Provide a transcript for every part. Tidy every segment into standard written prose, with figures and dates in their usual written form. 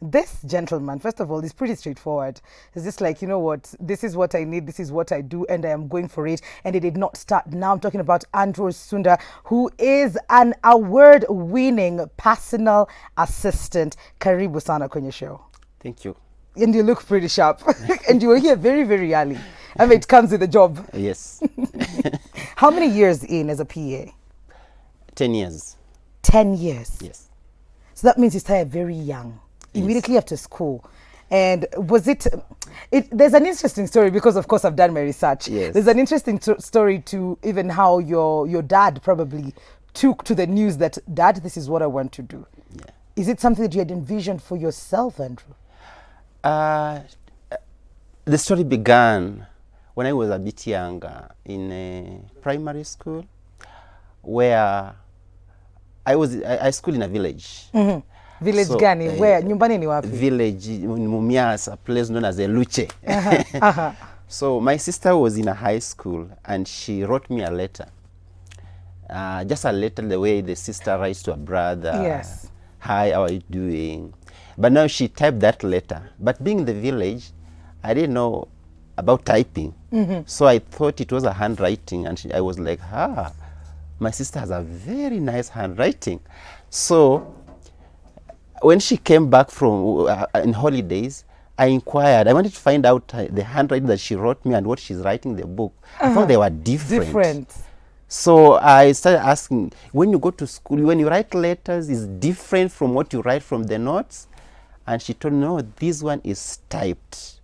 This gentleman, first of all, is pretty straightforward. It's just like, you know what, this is what I need, this is what I do, and I am going for it. And it did not start now. I'm talking about Andrew Sunda, who is an award-winning personal assistant. Karibu sana kwenye show. Thank you. And you look pretty sharp. And you were here very, very early. I mean, it comes with the job. Yes. How many years in as a PA? 10 years. 10 years. Yes. So that means you started very young, immediately after school. And was it, there's an interesting story because of course I've done my research. Yes. There's an interesting story to even how your dad probably took to the news that, Dad, this is what I want to do. Yeah. Is it something that you had envisioned for yourself, Andrew? The story began when I was a bit younger in a primary school where I schooled in a village. Mm-hmm. Village gani? Where? Nyumbani ni wapi? Village in Mumias, a place known as Eluche. So my sister was in a high school and she wrote me a letter. Just a letter the way the sister writes to a brother. Yes. Hi, how are you doing? But now she typed that letter. But being in the village, I didn't know about typing. So I thought it was a handwriting and I was like, my sister has a very nice handwriting. So when she came back from in holidays, I inquired. I wanted to find out the handwriting that she wrote me and what she's writing in the book. I thought they were different. So I started asking, when you go to school, when you write letters, is different from what you write from the notes? And she told me, no, this one is typed.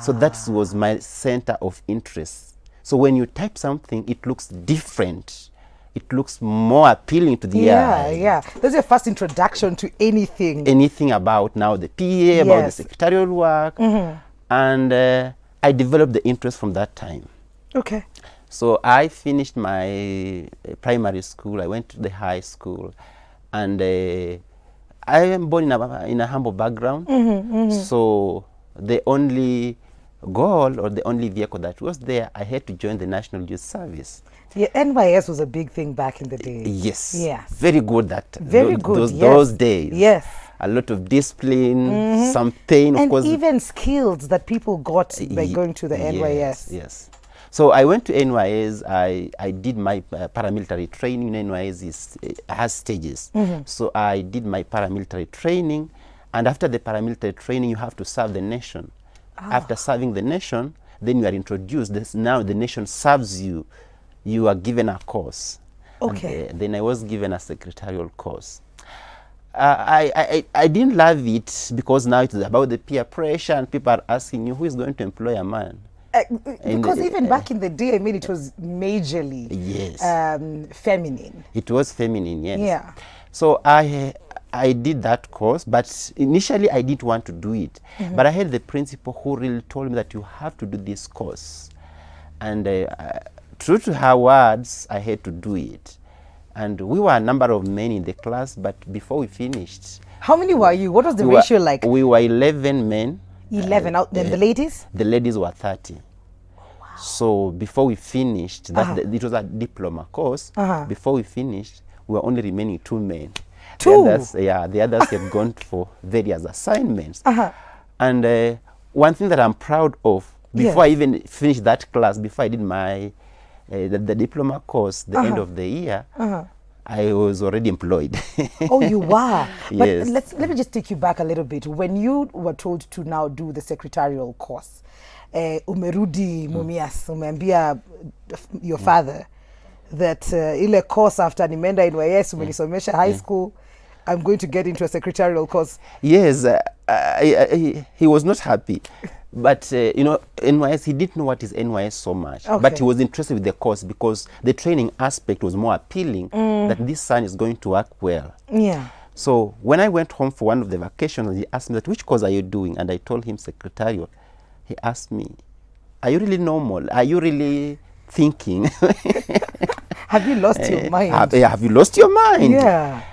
So that was my center of interest. So when you type something, it looks different. It looks more appealing to the eye. Yeah. That's your first introduction to anything. Anything about now the PA, about the secretarial work. And I developed the interest from that time. Okay. So I finished my primary school. I went to the high school. And I am born in a humble background. So the only goal or the only vehicle that was there, I had to join the National Youth Service. Yeah, NYS was a big thing back in the day. Yes. Yes. Very good Those days. Yes. A lot of discipline, some pain, of course. And even skills that people got by going to the NYS. Yes. So I went to NYS. I did my paramilitary training. NYS has stages. So I did my paramilitary training. And after the paramilitary training, you have to serve the nation. After serving the nation, then you are introduced. Now the nation serves you. You are given a course. Okay. And then I was given a secretarial course. I didn't love it because now it's about the peer pressure and people are asking you, who is going to employ a man? Because even back in the day, I mean, it was majorly feminine. It was feminine, yes. Yeah. So I did that course, but initially I didn't want to do it. But I had the principal who really told me that you have to do this course. And true to her words, I had to do it. And we were a number of men in the class, but before we finished... How many were you? What was the ratio like? We were 11 men. 11. Then the ladies? The ladies were 30. Oh, wow. So before we finished, it was a diploma course. Before we finished, we were only remaining 2 men. Two? The others had gone for various assignments. And one thing that I'm proud of, before I even finished that class, before I did my the diploma course, the end of the year, I was already employed. Oh, you were? Yes. But let me just take you back a little bit. When you were told to now do the secretarial course, umerudi Mumias, umeambia your father that ile course after nimeenda NYS, umenisomesha high school, I'm going to get into a secretarial course. Yes, he was not happy. But, you know, NYS, he didn't know what is NYS so much. Okay. But he was interested with the course because the training aspect was more appealing, that this son is going to work well. Yeah. So when I went home for one of the vacations, he asked me that, which course are you doing? And I told him secretarial. He asked me, are you really normal? Are you really thinking? Have you lost your mind? Have you lost your mind? Yeah.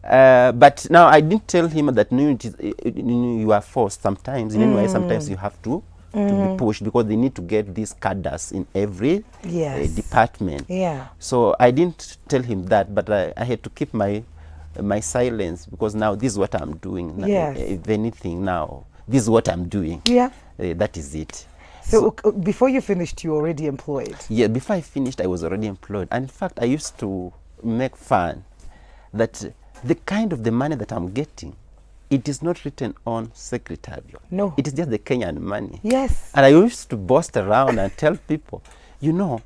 But now I didn't tell him that you are forced sometimes. In any way, sometimes you have to be pushed because they need to get these cadres in every department. Yeah. So I didn't tell him that, but I had to keep my my silence, because now this is what I'm doing. Yes. If anything, now this is what I'm doing. Yeah. That is it. So before you finished, you were already employed? Yeah, before I finished, I was already employed. And in fact, I used to make fun that the kind of the money that I'm getting, it is not written on secretarial. No. It is just the Kenyan money. Yes. And I used to boast around and tell people, you know,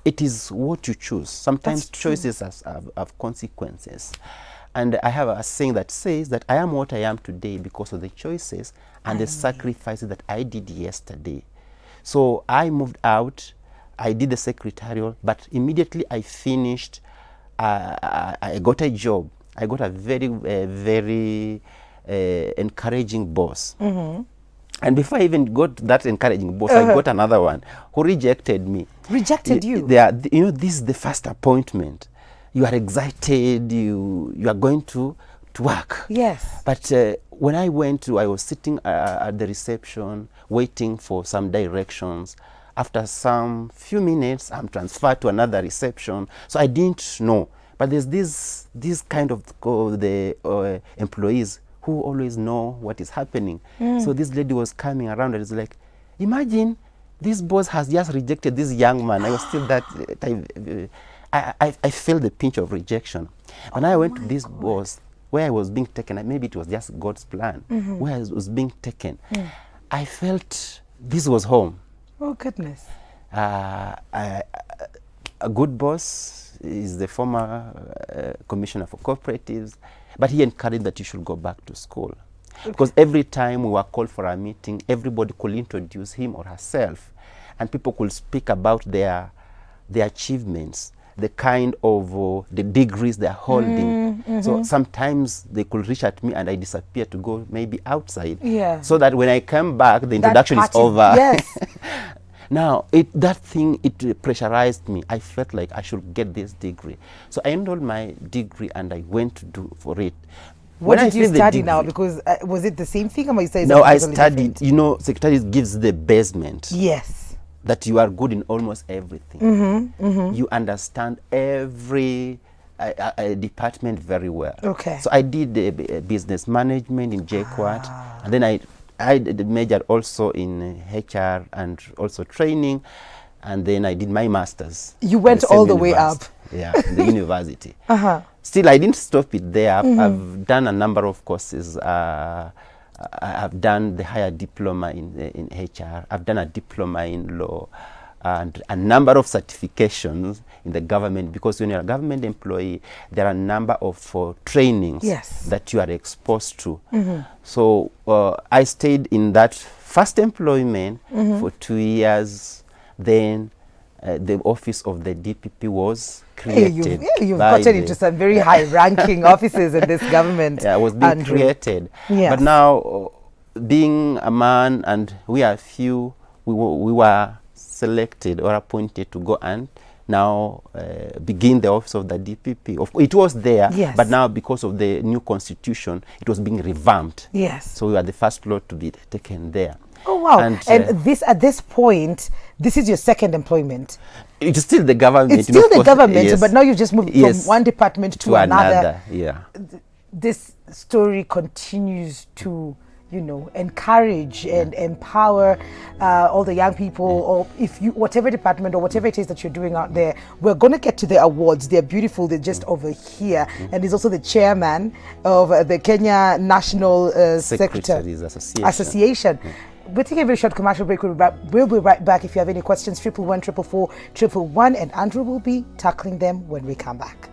it is what you choose. Sometimes choices have consequences. And I have a saying that says that I am what I am today because of the choices and the sacrifices that I did yesterday. So I moved out, I did the secretarial, but immediately I finished, I got a job. I got a very encouraging boss. And before I even got that encouraging boss, I got another one who rejected me. Rejected you? You know, this is the first appointment. You are excited, you are going to work. Yes. But when I went to, I was sitting at the reception, waiting for some directions. After some few minutes, I'm transferred to another reception. So I didn't know. But there's this kind of the employees who always know what is happening. So this lady was coming around and it's like, imagine this boss has just rejected this young man. I was still that time. I felt the pinch of rejection. When I went to this boss, where I was being taken, maybe it was just God's plan, where I was being taken, I felt this was home. Oh, goodness. A good boss is the former commissioner for cooperatives, but he encouraged that you should go back to school. Because every time we were called for a meeting, everybody could introduce him or herself, and people could speak about their achievements, the kind of the degrees they're holding. So sometimes they could reach at me and I disappear to go maybe outside. Yeah. So that when I come back, the introduction is over. Yes. Now, that thing, it pressurized me. I felt like I should get this degree. So I enrolled my degree and I went to do for it. What did you study now? Because was it the same thing? Or you say no, I studied, you know, Secretariat gives the basement. Yes. That you are good in almost everything. You understand every department very well. Okay. So I did business management in JQuat, and then I majored also in HR and also training, and then I did my master's. You went all the way up. Yeah, in the university. Still, I didn't stop it there. I've done a number of courses. I've done the higher diploma in HR. I've done a diploma in law and a number of certifications in the government, because when you're a government employee, there are a number of trainings that you are exposed to. So I stayed in that first employment for 2 years. Then the office of the DPP was created. You've gotten into some very high-ranking offices in this government. Yeah, it was being created. Yes. But now, being a man and we are few, we were selected or appointed to go and now begin the office of the DPP. It was there, but now because of the new constitution, it was being revamped. Yes. So we were the first lot to be taken there. Oh, wow. And this, at this point, this is your second employment. It's still the government. It's still the government, but now you've just moved from one department to another. Yeah. This story continues to, you know, encourage and empower all the young people, or if you, whatever department or whatever it is that you're doing out there. We're going to get to the awards. They're beautiful. They're just over here. And he's also the chairman of the Kenya National Secretaries Association. We're taking a very short commercial break. We'll be right back. If you have any questions, 111 444 111, and Andrew will be tackling them when we come back.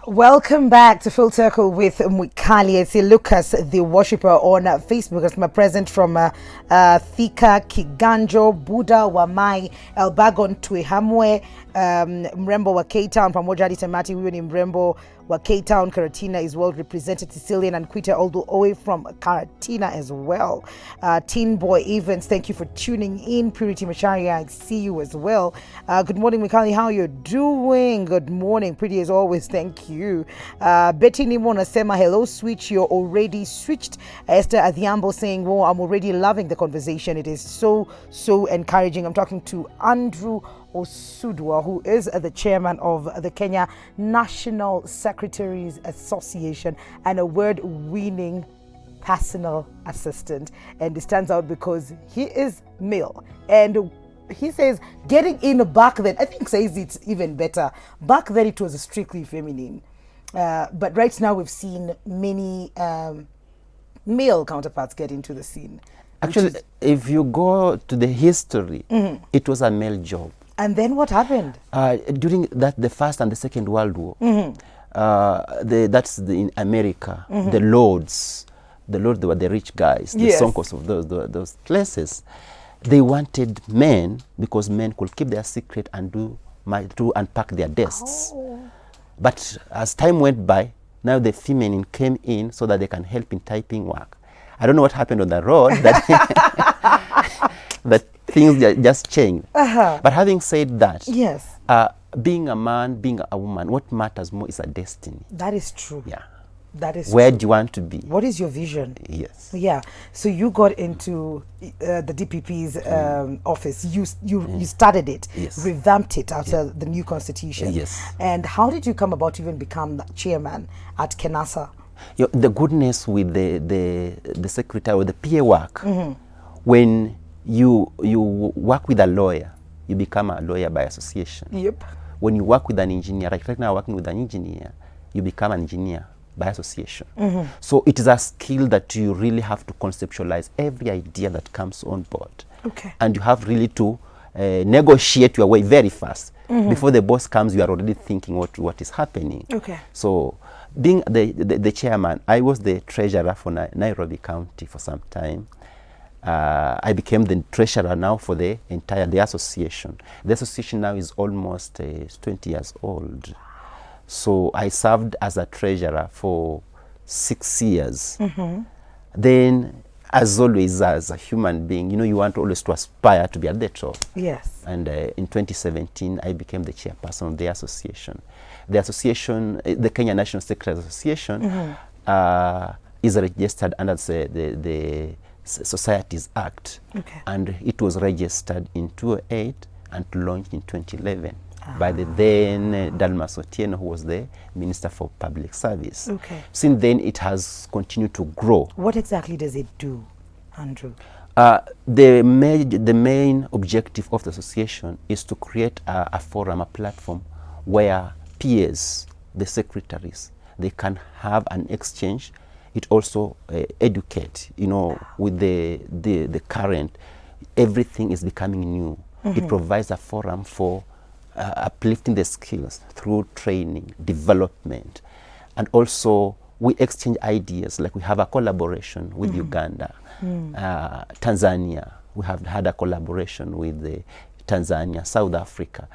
Welcome back to Full Circle with Mwikali. It's Lucas, the worshipper, on Facebook. It's my present from Thika, Kiganjo, Buddha, Wamai, Elbagon, Tuihamwe, Mrembo wa K-Town, pamoja hadi tamati. Huyo ni Mrembo Wa Cape Town, Karatina is well represented. Sicilian and Quita, all the way from Karatina as well. Teen Boy Evans, thank you for tuning in. Purity Macharia, I see you as well. Good morning, Mikali, how you doing? Good morning, pretty as always, thank you. Betty Nimona Sema, hello, switch, you're already switched. Esther Adhiambo saying, well, I'm already loving the conversation. It is so encouraging. I'm talking to Andrew Osudwa, who is the chairman of the Kenya National Secretaries Association and award-winning personal assistant. And it stands out because he is male. And he says getting in back then, I think says it's even better. Back then it was strictly feminine. But right now we've seen many male counterparts get into the scene. Actually, if you go to the history, it was a male job. And then what happened? During the First and the Second World War, in America, the lords, they were the rich guys, the sonkos of those places. They wanted men because men could keep their secret and unpack their desks. But as time went by, now the feminine came in so that they can help in typing work. I don't know what happened on the road that things just changed. But having said that, yes, being a man, being a woman, what matters more is a destiny. That is true. Yeah. That is Where true. do you want to be? What is your vision? Yes. Yeah. So you got into the DPP's office. You started it, revamped it after the new constitution. Yes. And how did you come about to even become the chairman at Kenasa? The goodness with the secretary or the PA work, when you work with a lawyer, you become a lawyer by association. Yep. When you work with an engineer, like right now working with an engineer, you become an engineer by association. So it is a skill that you really have to conceptualize every idea that comes on board. Okay. And you have really to negotiate your way very fast. Before the boss comes, you are already thinking what is happening. Okay. So being the chairman, I was the treasurer for Nairobi County for some time. I became the treasurer now for the association. The association now is almost 20 years old. So I served as a treasurer for 6 years. Then, as always, as a human being, you want always to aspire to be at the top. Yes. And in 2017, I became the chairperson of the association. The association, the Kenya National Secretaries Association, is registered under the Societies Act. Okay. And it was registered in 2008 and launched in 2011. By the then Dalmas Otieno, who was the Minister for Public Service. Okay. Since then, it has continued to grow. What exactly does it do, Andrew? The main objective of the association is to create a forum, a platform where peers, the secretaries, they can have an exchange. It also educate, with the current, everything is becoming new. It provides a forum for uplifting the skills through training, development, and also we exchange ideas. Like we have a collaboration with Uganda, Tanzania. We have had a collaboration with Tanzania, South Africa,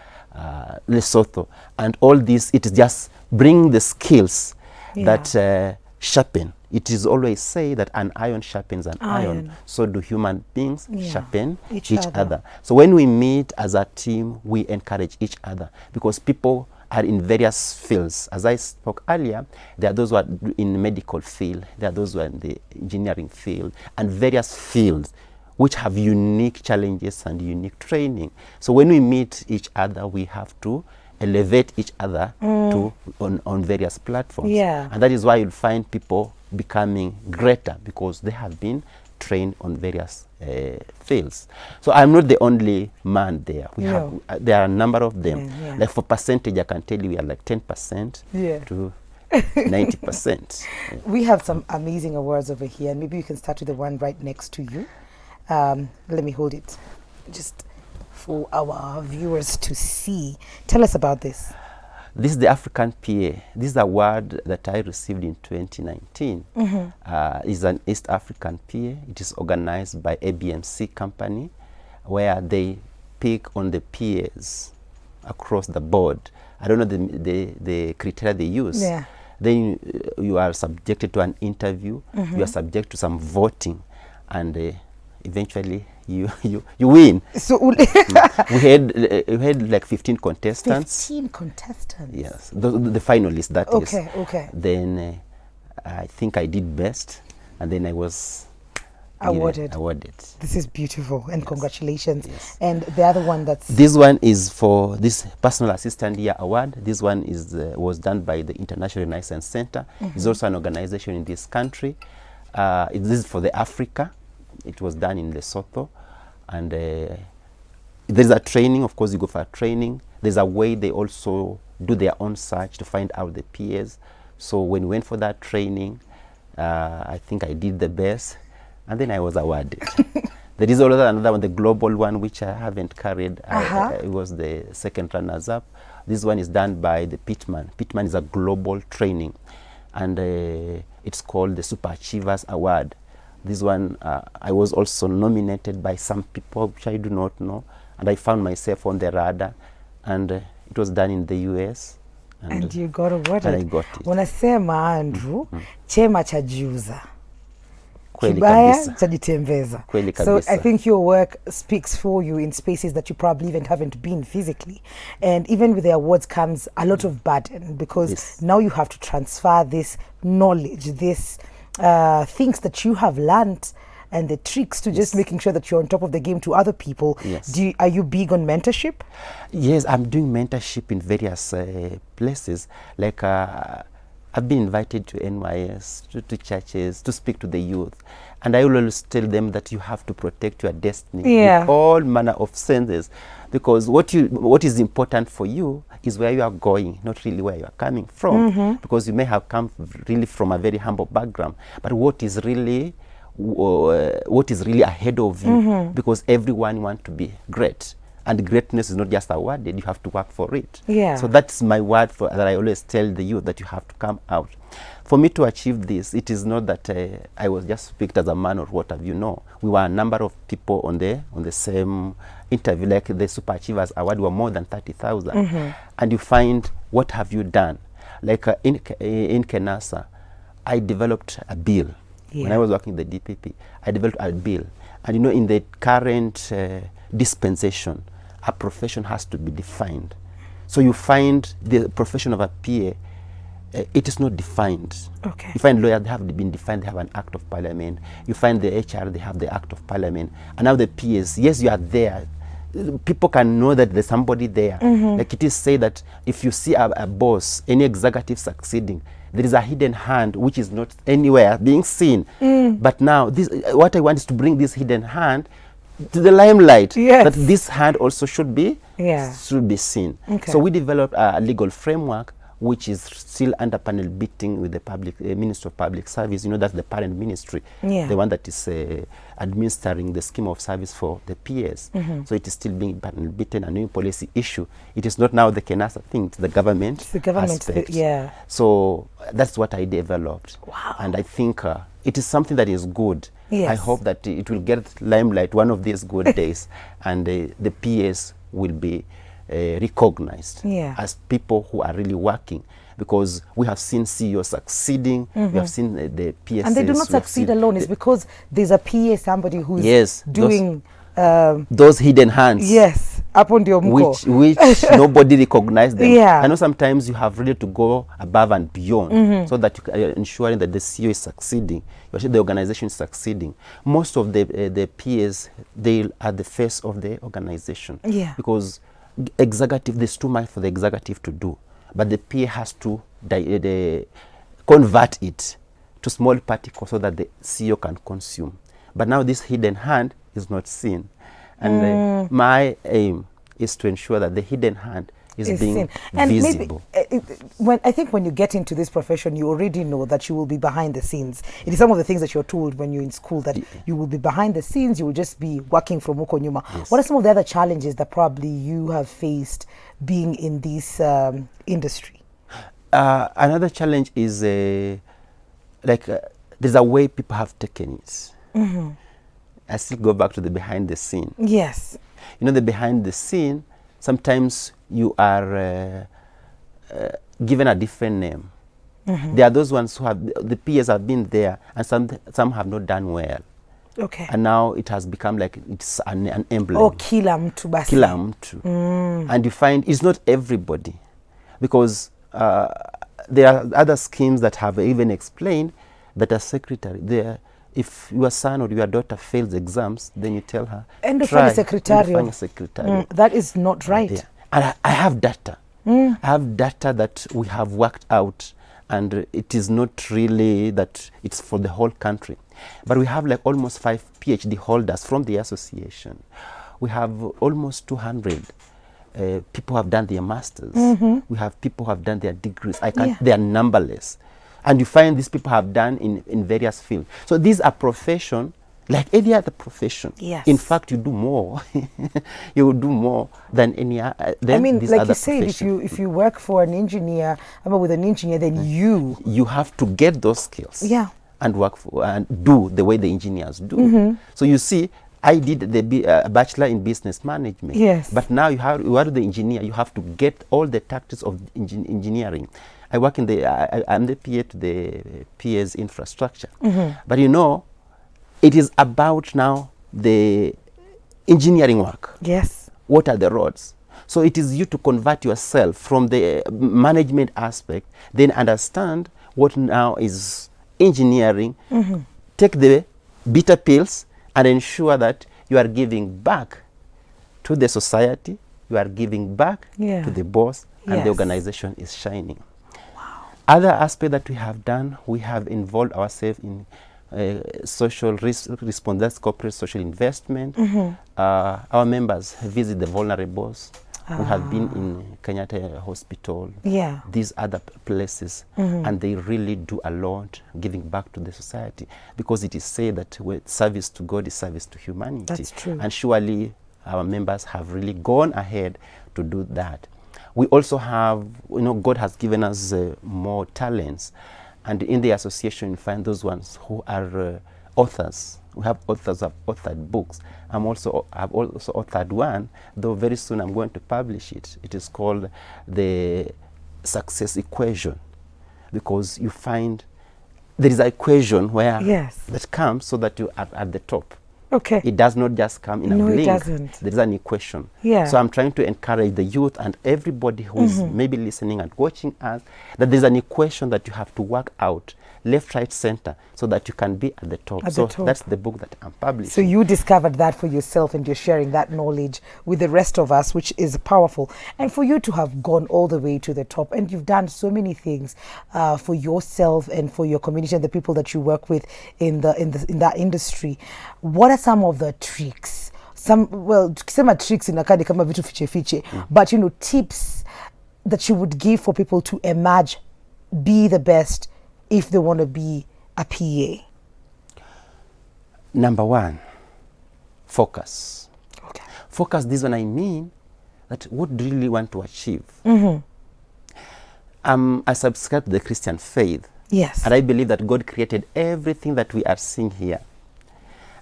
Lesotho, and all this. It is just bring the skills that sharpen. It is always say that an iron sharpens an iron. So do human beings sharpen each other. So when we meet as a team, we encourage each other because people are in various fields. As I spoke earlier, there are those who are in the medical field, there are those who are in the engineering field, and various fields which have unique challenges and unique training. So when we meet each other, we have to elevate each other on various platforms. And that is why you'll find people becoming greater because they have been trained on various fields. So I'm not the only man there. There are a number of them. Like for percentage, I can tell you we are like 10% to 90%. We have some amazing awards over here. Maybe you can start with the one right next to you. Let me hold it just for our viewers to see. Tell us about this. This is the African PA. This is a award that I received in 2019. It's an East African PA. It is organized by ABMC company, where they pick on the PAs across the board. I don't know the criteria they use. Then you are subjected to an interview. You are subject to some voting, and eventually you win. So we had like 15 contestants. 15 contestants. Yes, the finalists. That is. Okay. Then I think I did best, and then I was awarded. This is beautiful, and congratulations. Yes. And the other one this one is for this Personal Assistant Year Award. This one is was done by the International Renaissance Center. It's also an organization in this country. This is for the Africa. It was done in Lesotho, and there's a training. Of course, you go for a training. There's a way they also do their own search to find out the peers. So when we went for that training, I think I did the best. And then I was awarded. There is also another one, the global one, which I haven't carried. It was the second runners-up. This one is done by the Pittman. Pittman is a global training, and it's called the Super Achievers Award. This one, I was also nominated by some people which I do not know, and I found myself on the radar, and it was done in the US. And you got awarded. And I got it. Unasema Andrew, chema chajiuza. Kweli Kibaya kabisa. chajitembeza. Kweli So kabisa. I think your work speaks for you in spaces that you probably even haven't been physically. And even with the awards comes a lot of burden, because Yes. now you have to transfer this knowledge, this things that you have learned, and the tricks to just making sure that you're on top of the game to other people. Yes. Are you big on mentorship? Yes, I'm doing mentorship in various places. Like I've been invited to NYS, to churches, to speak to the youth. And I always tell them that you have to protect your destiny Yeah. with all manner of senses. Because what is important for you is where you are going, not really where you are coming from. Because you may have come really from a very humble background. But what is really ahead of you? Because everyone wants to be great. And greatness is not just awarded, you have to work for it. Yeah. So that's my word that I always tell the youth, that you have to come out. For me to achieve this, it is not that I was just picked as a man or what have you. No, we were a number of people on the same interview, like the Super Achievers Award. We were more than 30,000. And you find, what have you done? Like in Kenasa, I developed a bill. When I was working the DPP, I developed a bill. And you know, in the current dispensation, a profession has to be defined. So you find the profession of a PA, it is not defined. Okay. You find lawyers, they have been defined, they have an act of parliament. You find the HR, they have the act of parliament. And now the PAs, yes, you are there. People can know that there's somebody there. Like it is said that if you see a boss, any executive succeeding, there is a hidden hand which is not anywhere being seen. But now, what I want is to bring this hidden hand to the limelight. Yes. That this hand also should be seen. Okay. So we developed a legal framework which is still under panel beating with the public Ministry of Public Service. You know, that's the parent ministry, the one that is administering the scheme of service for the PS. So it is still being panel beaten, a new policy issue. It is not now the Kenasa thing, it's the government. It's the government, aspect. yeah. So that's what I developed. Wow. And I think it is something that is good. Yes. I hope that it will get limelight one of these good days, and the PS will be recognized as people who are really working, because we have seen CEOs succeeding, we have seen the PSs. And they do not succeed alone. It's because there's a PA, somebody who's doing those hidden hands. Yes, up on your which nobody recognizes them. Yeah. I know sometimes you have really to go above and beyond so that you are ensuring that the CEO is succeeding, the organization is succeeding. Most of the PAs, they are the face of the organization. Yeah. Because executive, there's too much for the executive to do, but the PA has to convert it to small particles so that the CEO can consume. But now this hidden hand is not seen, and my aim is to ensure that the hidden hand is being and visible. Maybe, I think when you get into this profession, you already know that you will be behind the scenes. It is some of the things that you're told when you're in school, that you will be behind the scenes, you will just be working from Uko Nyuma. Yes. What are some of the other challenges that probably you have faced being in this industry? Another challenge is there's a way people have taken it. I still go back to the behind the scene. Yes. You know, the behind the scene, sometimes you are given a different name. There are those ones who have, the peers have been there, and some have not done well. Okay. And now it has become like it's an emblem. Oh, kila mtu basi. Kila mtu. And you find it's not everybody, because there are other schemes that have even explained that a secretary there, if your son or your daughter fails exams, then you tell her, End of try secretarial. That is not right. Yeah. And I have data. I have data that we have worked out, and it is not really that it's for the whole country. But we have like almost 5 PhD holders from the association. We have almost 200 people who have done their masters. We have people who have done their degrees. They are numberless. And you find these people have done in various fields. So these are profession like any other profession. Yes. In fact, you do more. You will do more than any other. I mean, like you said, if you work for an engineer, with an engineer, then you have to get those skills. Yeah. And work for, and do the way the engineers do. So you see, I did the bachelor in business management. Yes. But now you are the engineer. You have to get all the tactics of engineering. I work in the. I'm the PA to the PA's infrastructure. But you know, it is about now the engineering work. Yes. What are the roads? So it is you to convert yourself from the management aspect, then understand what now is engineering, take the bitter pills, and ensure that you are giving back to the society, you are giving back to the boss, and the organization is shining. Wow. Other aspect that we have done, we have involved ourselves in social response, that's corporate social investment. Our members visit the vulnerables. We have been in Kenyatta Hospital, these other places, and they really do a lot giving back to the society, because it is said that service to God is service to humanity. That's true. And surely our members have really gone ahead to do that. We also have, God has given us more talents, and in the association you find those ones who are authors. We have authors who have authored books. I've also authored one, though very soon I'm going to publish it. It is called The Success Equation, because you find there is an equation where that comes so that you are at the top. Okay. It does not just come in a blink. No, it doesn't. There is an equation. Yeah. So I'm trying to encourage the youth and everybody who is maybe listening and watching us, that there's an equation that you have to work out, left, right, center, so that you can be at the top. That's the book that I'm publishing. So you discovered that for yourself, and you're sharing that knowledge with the rest of us, which is powerful. And for you to have gone all the way to the top, and you've done so many things for yourself and for your community and the people that you work with in that industry. What are some of the tricks? Some tricks in akadi kama vitu fiche, but tips that you would give for people to emerge, be the best if they want to be a PA. Number one, focus. Okay. Focus, this one I mean that what do you really want to achieve? I subscribe to the Christian faith. Yes. And I believe that God created everything that we are seeing here.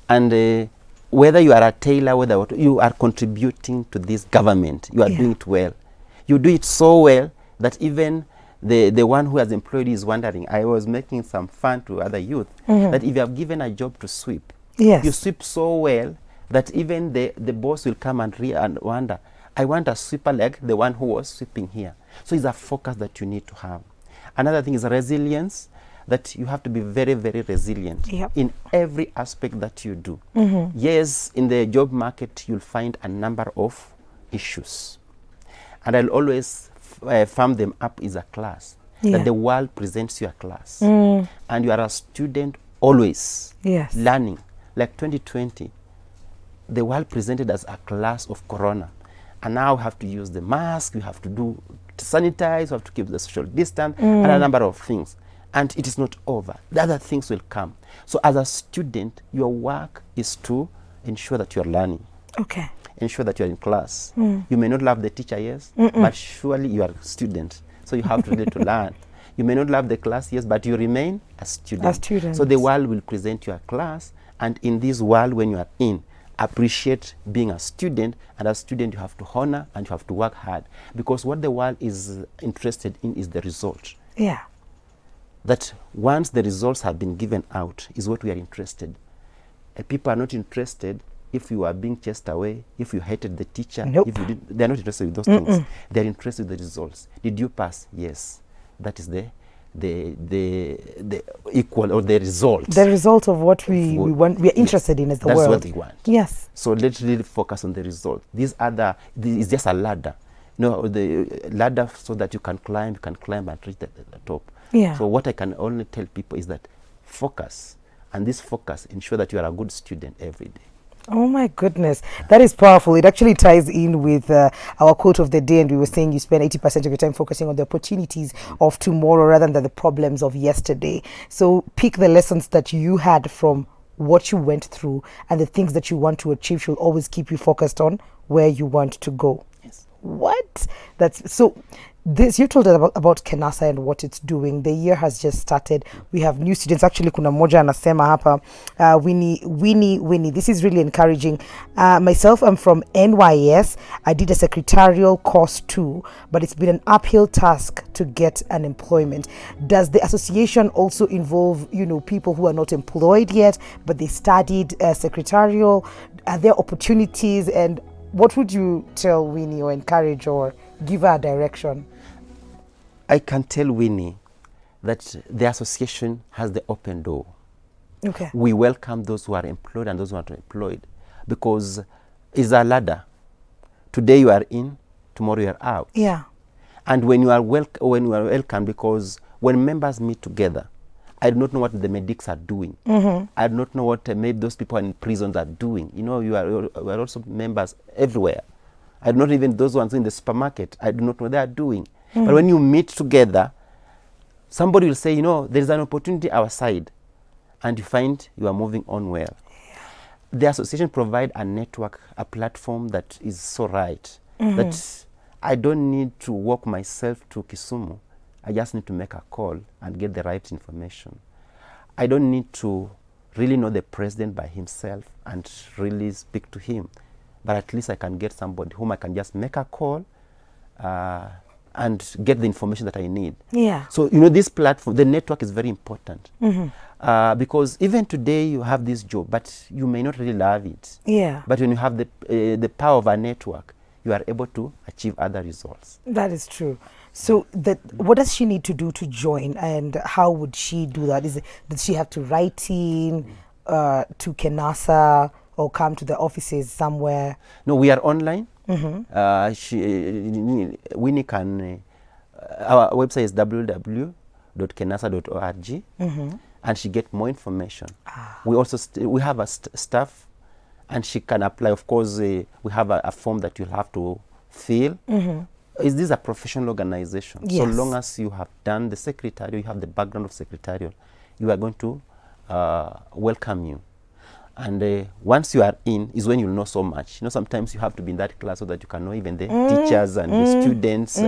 And whether you are a tailor, whether you are contributing to this government, you are doing it well. You do it so well that even the one who has employed is wondering. I was making some fun to other youth that if you have given a job to sweep, you sweep so well that even the boss will come and wonder, I want a sweeper like the one who was sweeping here. So it's a focus that you need to have. Another thing is resilience, that you have to be very, very resilient in every aspect that you do. Yes, in the job market, you'll find a number of issues. And I'll always farm them up as a class, that the world presents you a class. And you are a student always learning. Like 2020, the world presented as a class of corona. And now we have to use the mask, we have to sanitize, we have to keep the social distance, and a number of things. And it is not over. The other things will come. So as a student, your work is to ensure that you are learning. Okay. Ensure that you are in class. You may not love the teacher, yes, but surely you are a student. So you have to really to learn. You may not love the class, yes, but you remain a student. A student. So the world will present you a class, and in this world, when you are in, appreciate being a student, and as a student you have to honor and you have to work hard, because what the world is interested in is the result. Yeah. that once the results have been given out is what we are interested. People are not interested if you are being chased away, if you hated the teacher. Nope. If you did, they're not interested with those things. They're interested with the results. Did you pass? Yes. That is the equal or the result. The result of what we want, we are interested in is the That's world. what they want. Yes. So let's really focus on the result. These other is just a ladder. No, the ladder so that you can climb and reach the top. Yeah. So what I can only tell people is that focus, and this focus ensure that you are a good student every day. Oh my goodness, that is powerful. It actually ties in with our quote of the day, and we were saying you spend 80% of your time focusing on the opportunities of tomorrow rather than the problems of yesterday. So pick the lessons that you had from what you went through, and the things that you want to achieve should always keep you focused on where you want to go. Yes. What? That's so. This you told us about Kenasa and what it's doing. The year has just started. We have new students. Actually, kuna moja anasema hapa, Winnie. This is really encouraging. Myself, I'm from NYS. I did a secretarial course too, but it's been an uphill task to get an employment. Does the association also involve, people who are not employed yet, but they studied secretarial? Are there opportunities? And what would you tell Winnie or encourage or give her a direction? I can tell Winnie that the association has the open door. Okay. We welcome those who are employed and those who are not employed, because it's a ladder. Today you are in, tomorrow you are out. Yeah. And when you are welcome, because when members meet together, I do not know what the medics are doing. I do not know what maybe those people in prisons are doing. We are also members everywhere. I do not even those ones in the supermarket. I do not know what they are doing. But when you meet together, somebody will say, there is an opportunity outside, and you find you are moving on well. Yeah. The association provide a network, a platform that is so right, that I don't need to walk myself to Kisumu. I just need to make a call and get the right information. I don't need to really know the president by himself and really speak to him. But at least I can get somebody whom I can just make a call and get the information that I need. Yeah. So, this platform, the network is very important. Because even today you have this job, but you may not really love it. Yeah. But when you have the power of a network, you are able to achieve other results. That is true. So what does she need to do to join, and how would she do that? Does she have to write in to Kenasa or come to the offices somewhere? No, we are online. Winnie can, our website is www.kenasa.org, and she get more information. We also we have a staff, and she can apply. Of course, we have a form that you'll have to fill. Is this a professional organization? Yes. So long as you have done the secretarial, you have the background of secretarial, you are going to welcome you. And once you are in is when you'll know so much. Sometimes you have to be in that class so that you can know even the teachers and the students.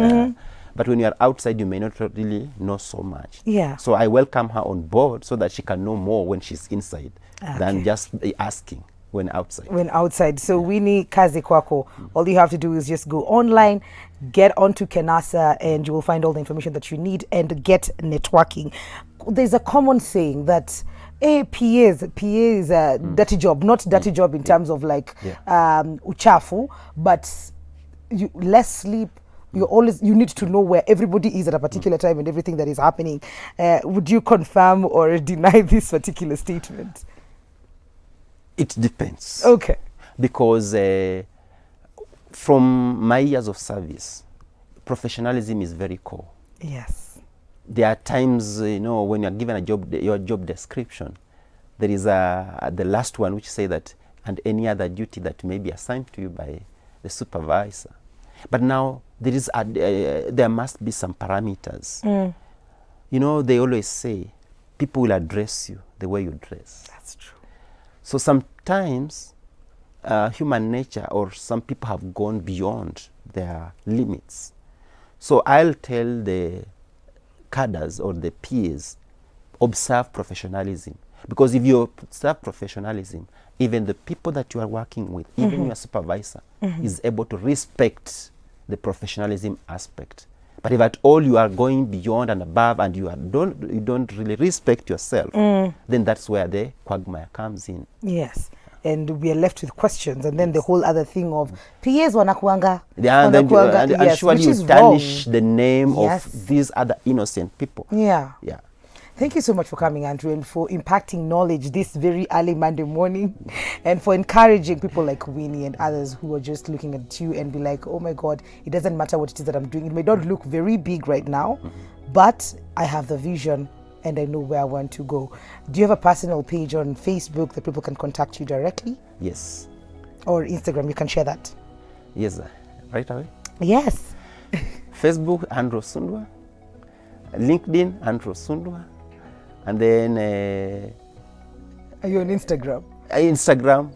But when you are outside, you may not really know so much. Yeah. So I welcome her on board so that she can know more when she's inside than just asking when outside. So Winnie, kazi kwako. All you have to do is just go online, get onto Kenasa, and you will find all the information that you need and get networking. There's a common saying that PA is a dirty job, not dirty job in terms of like uchafu, but less sleep. You need to know where everybody is at a particular time and everything that is happening. Would you confirm or deny this particular statement? It depends. Okay. Because from my years of service, professionalism is very core. Yes. There are times, when you're given your job description, there is the last one which say that, and any other duty that may be assigned to you by the supervisor. But now there must be some parameters. They always say people will address you the way you dress. That's true. So sometimes human nature or some people have gone beyond their limits. So I'll tell the cadres or the peers, observe professionalism. Because if you observe professionalism, even the people that you are working with, even your supervisor, is able to respect the professionalism aspect. But if at all you are going beyond and above and you don't really respect yourself, then that's where the quagmire comes in. Yes. And we are left with questions, and then the whole other thing of PAs wanakuanga, Yeah, and, then and surely which you is tarnish wrong. the name Yes. of these other innocent people. Yeah. Yeah. Thank you so much for coming, Andrew, and for impacting knowledge this very early Monday morning, and for encouraging people like Winnie and others who are just looking at you and be like, oh my God, it doesn't matter what it is that I'm doing. It may not look very big right now, but I have the vision and I know where I want to go. Do you have a personal page on Facebook that people can contact you directly? Yes. Or Instagram? You can share that. Yes, right away. Yes. Facebook, Andrew Sundwa. LinkedIn, Andrew Sundwa. And then Are you on Instagram? Instagram,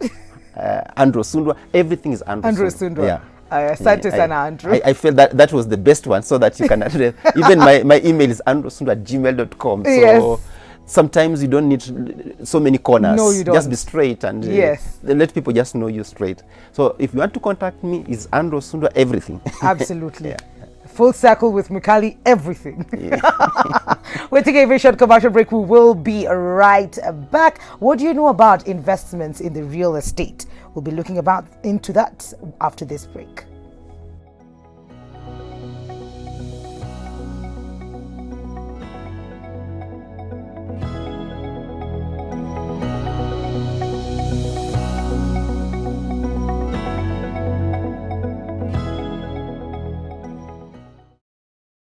Andrew Sundwa. Everything is Andrew Sundwa. Yeah. Asante sana, Andrew. I felt that was the best one, so that you can address. Even my email is andrewsundwa@gmail.com. So Yes. sometimes you don't need so many corners. No, you don't. Just be straight and Yes. let people just know you straight. So if you want to contact me, it's Andrew Sundwa everything. Absolutely. Yeah. Full circle with Mukali, everything. We're taking a very short commercial break. We will be right back. What do you know about investments in the real estate? We'll be looking into that after this break.